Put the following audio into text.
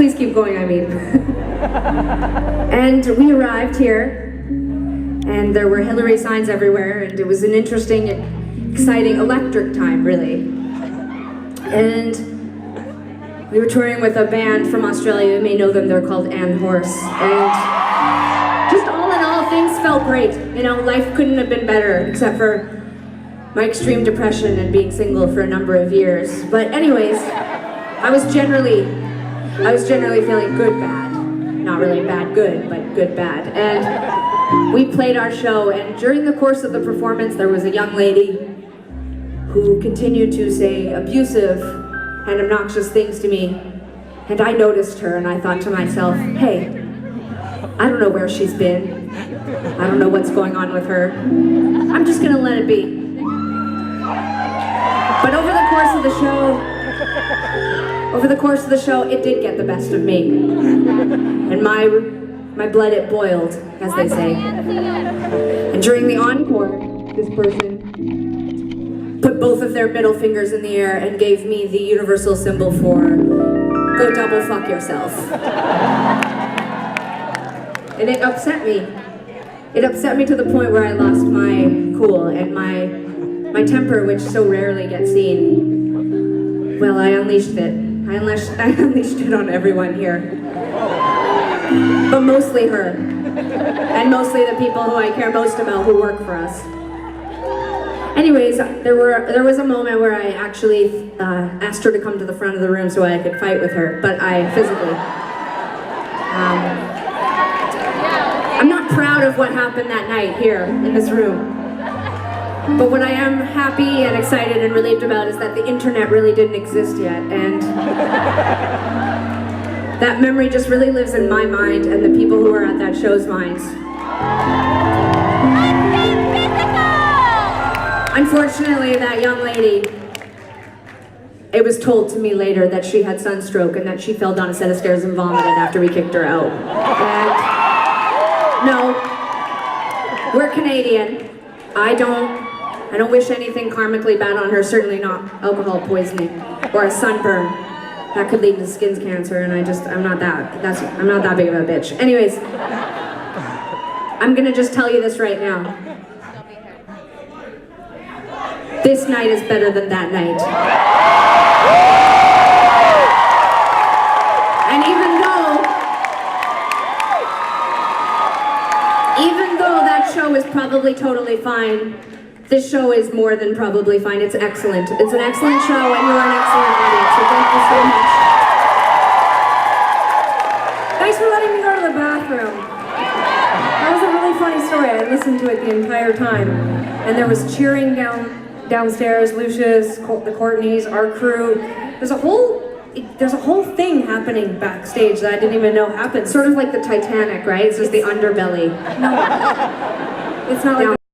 Please keep going, I mean. And we arrived here, and there were Hillary signs everywhere, and it was an interesting, exciting, electric time, really. And we were touring with a band from Australia. You may know them, they're called And Horse. And just all in all, things felt great. You know, life couldn't have been better, except for my extreme depression and being single for a number of years. But anyways, I was generally feeling good bad. Not really bad good, but good bad. And we played our show, and during the course of the performance, there was a young lady who continued to say abusive and obnoxious things to me. And I noticed her, and I thought to myself, hey, I don't know where she's been. I don't know what's going on with her. I'm just gonna let it be. But over the course of the show, it did get the best of me. And my blood, it boiled, as they say. And during the encore, this person put both of their middle fingers in the air and gave me the universal symbol for go double fuck yourself. And it upset me. It upset me to the point where I lost my cool and my temper, which so rarely gets seen. Well, I unleashed it. I unleashed it on everyone here. But mostly her. And mostly the people who I care most about who work for us. Anyways, there was a moment where I actually asked her to come to the front of the room so I could fight with her, but I physically. I'm not proud of what happened that night here in this room. But what I am happy and excited and relieved about is that the internet really didn't exist yet, and that memory just really lives in my mind and the people who were at that show's minds. Unfortunately, that young lady, it was told to me later that she had sunstroke and that she fell down a set of stairs and vomited after we kicked her out. And no, we're Canadian. I don't wish anything karmically bad on her, certainly not alcohol poisoning or a sunburn. That could lead to skin cancer, and I'm not that big of a bitch. Anyways, I'm gonna just tell you this right now. This night is better than that night. And even though that show is probably totally fine, this show is more than probably fine. It's excellent. It's an excellent show, and you're an excellent audience, so thank you so much. Thanks for letting me go to the bathroom. That was a really funny story. I listened to it the entire time, and there was cheering downstairs, Lucius, the Courtneys, our crew. There's a whole thing happening backstage that I didn't even know happened. Sort of like the Titanic, right? It's just the underbelly. No, it's not like